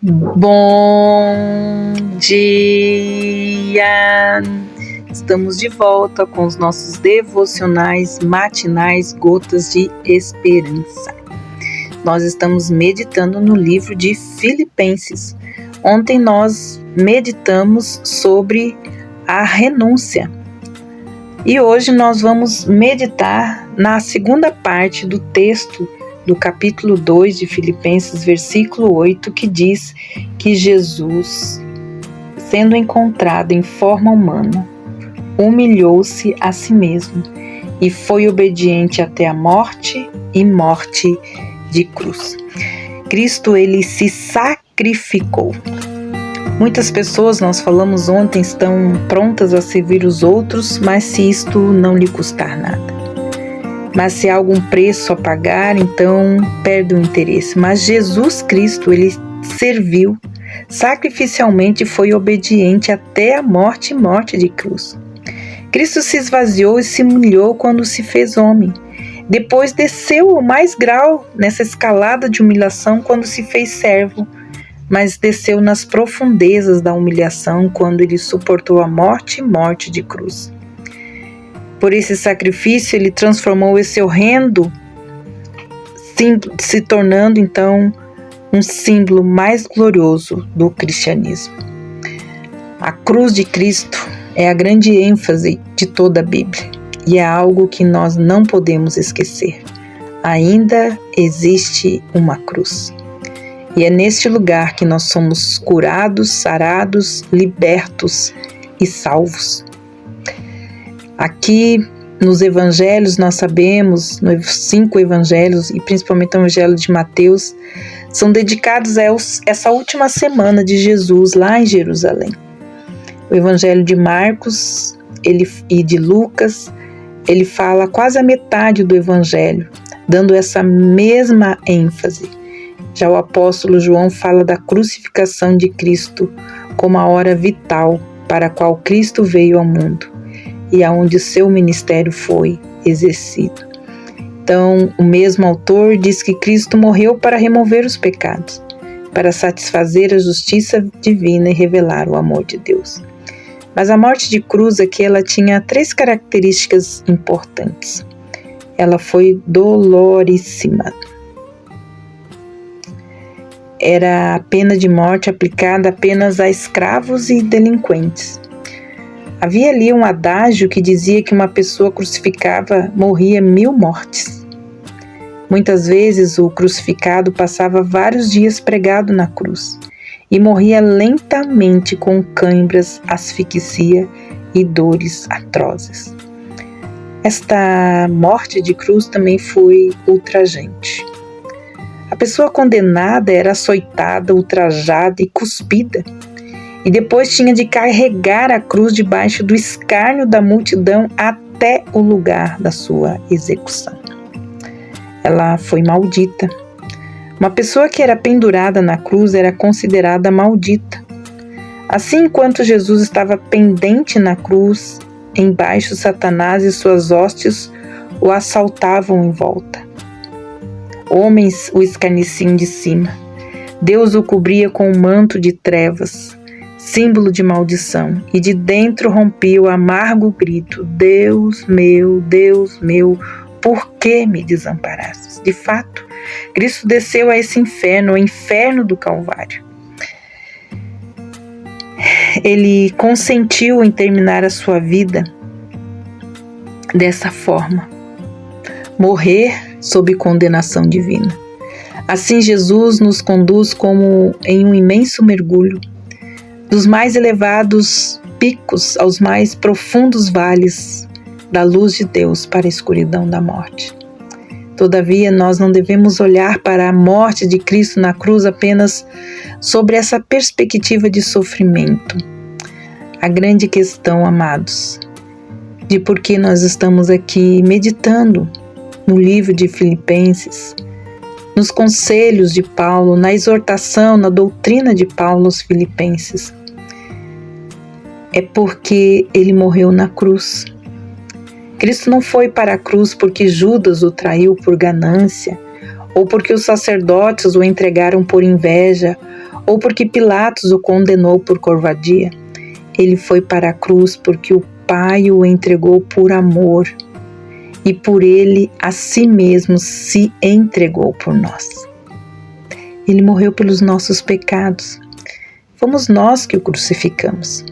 Bom dia! Estamos de volta com os nossos devocionais matinais Gotas de Esperança. Nós estamos meditando no livro de Filipenses. Ontem nós meditamos sobre a renúncia. E hoje nós vamos meditar na segunda parte do texto do capítulo 2 de Filipenses, versículo 8, que diz que Jesus, sendo encontrado em forma humana, humilhou-se a si mesmo e foi obediente até a morte e morte de cruz. Cristo, ele se sacrificou. Muitas pessoas, nós falamos ontem, estão prontas a servir os outros, mas se isto não lhe custar nada. Mas se há algum preço a pagar, então perde o interesse. Mas Jesus Cristo, ele serviu sacrificialmente e foi obediente até a morte e morte de cruz. Cristo se esvaziou e se humilhou quando se fez homem. Depois desceu ao mais grau nessa escalada de humilhação quando se fez servo, mas desceu nas profundezas da humilhação quando ele suportou a morte e morte de cruz. Por esse sacrifício, ele transformou esse horrendo, se tornando então um símbolo mais glorioso do cristianismo. A cruz de Cristo é a grande ênfase de toda a Bíblia e é algo que nós não podemos esquecer. Ainda existe uma cruz. E é neste lugar que nós somos curados, sarados, libertos e salvos. Aqui nos evangelhos nós sabemos, nos 5 evangelhos e principalmente o evangelho de Mateus, são dedicados a essa última semana de Jesus lá em Jerusalém. O evangelho de Marcos e de Lucas, ele fala quase a metade do evangelho, dando essa mesma ênfase. Já o apóstolo João fala da crucificação de Cristo como a hora vital para a qual Cristo veio ao mundo e aonde seu ministério foi exercido. Então, o mesmo autor diz que Cristo morreu para remover os pecados, para satisfazer a justiça divina e revelar o amor de Deus. Mas a morte de cruz aqui, ela tinha 3 características importantes. Ela foi doloríssima. Era a pena de morte aplicada apenas a escravos e delinquentes. Havia ali um adágio que dizia que uma pessoa crucificada morria 1000 mortes. Muitas vezes o crucificado passava vários dias pregado na cruz e morria lentamente com cãibras, asfixia e dores atrozes. Esta morte de cruz também foi ultrajante. A pessoa condenada era açoitada, ultrajada e cuspida, e depois tinha de carregar a cruz debaixo do escárnio da multidão até o lugar da sua execução. Ela foi maldita. Uma pessoa que era pendurada na cruz era considerada maldita. Assim, enquanto Jesus estava pendente na cruz, embaixo Satanás e suas hostes o assaltavam em volta. Homens o escarneciam de cima. Deus o cobria com um manto de trevas, símbolo de maldição, e de dentro rompia o amargo grito: Deus meu, por que me desamparastes? De fato, Cristo desceu a esse inferno, o inferno do Calvário. Ele consentiu em terminar a sua vida dessa forma, morrer sob condenação divina. Assim, Jesus nos conduz como em um imenso mergulho, dos mais elevados picos aos mais profundos vales da luz de Deus para a escuridão da morte. Todavia, nós não devemos olhar para a morte de Cristo na cruz apenas sobre essa perspectiva de sofrimento. A grande questão, amados, de por que nós estamos aqui meditando no livro de Filipenses, nos conselhos de Paulo, na exortação, na doutrina de Paulo aos Filipenses, é porque ele morreu na cruz. Cristo não foi para a cruz porque Judas o traiu por ganância, ou porque os sacerdotes o entregaram por inveja, ou porque Pilatos o condenou por covardia. Ele foi para a cruz porque o Pai o entregou por amor e por ele a si mesmo se entregou por nós. Ele morreu pelos nossos pecados. Fomos nós que o crucificamos.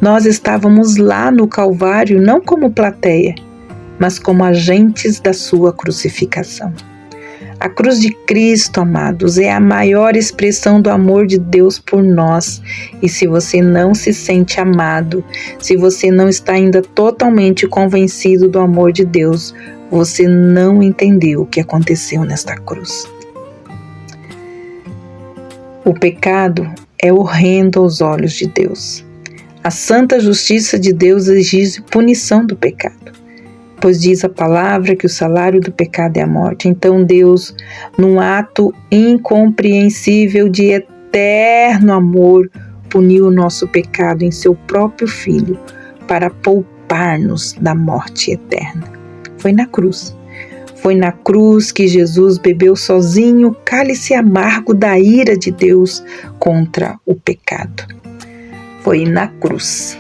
Nós estávamos lá no Calvário não como plateia, mas como agentes da sua crucificação. A cruz de Cristo, amados, é a maior expressão do amor de Deus por nós. E se você não se sente amado, se você não está ainda totalmente convencido do amor de Deus, você não entendeu o que aconteceu nesta cruz. O pecado é horrendo aos olhos de Deus. A santa justiça de Deus exige punição do pecado, pois diz a palavra que o salário do pecado é a morte. Então Deus, num ato incompreensível de eterno amor, puniu o nosso pecado em seu próprio Filho para poupar-nos da morte eterna. Foi na cruz. Foi na cruz que Jesus bebeu sozinho o cálice amargo da ira de Deus contra o pecado. Foi na cruz.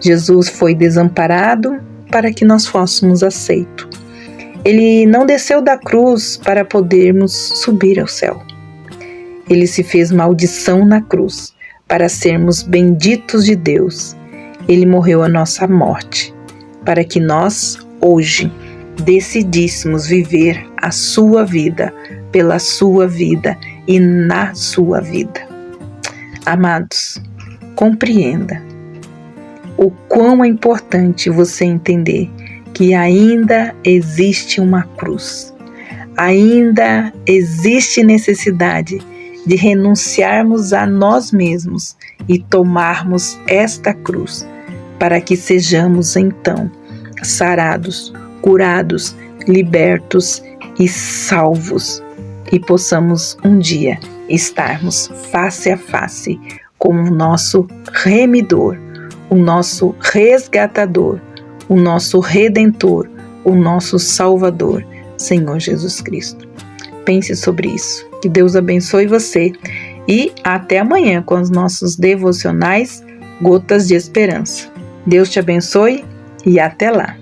Jesus foi desamparado para que nós fôssemos aceitos. Ele não desceu da cruz para podermos subir ao céu. Ele se fez maldição na cruz para sermos benditos de Deus. Ele morreu a nossa morte para que nós, hoje, decidíssemos viver a sua vida, pela sua vida e na sua vida. Amados, compreenda o quão é importante você entender que ainda existe uma cruz. Ainda existe necessidade de renunciarmos a nós mesmos e tomarmos esta cruz, para que sejamos então sarados, curados, libertos e salvos, e possamos um dia estarmos face a face com o nosso remidor, o nosso resgatador, o nosso redentor, o nosso salvador, Senhor Jesus Cristo. Pense sobre isso. Que Deus abençoe você e até amanhã com os nossos devocionais Gotas de Esperança. Deus te abençoe e até lá.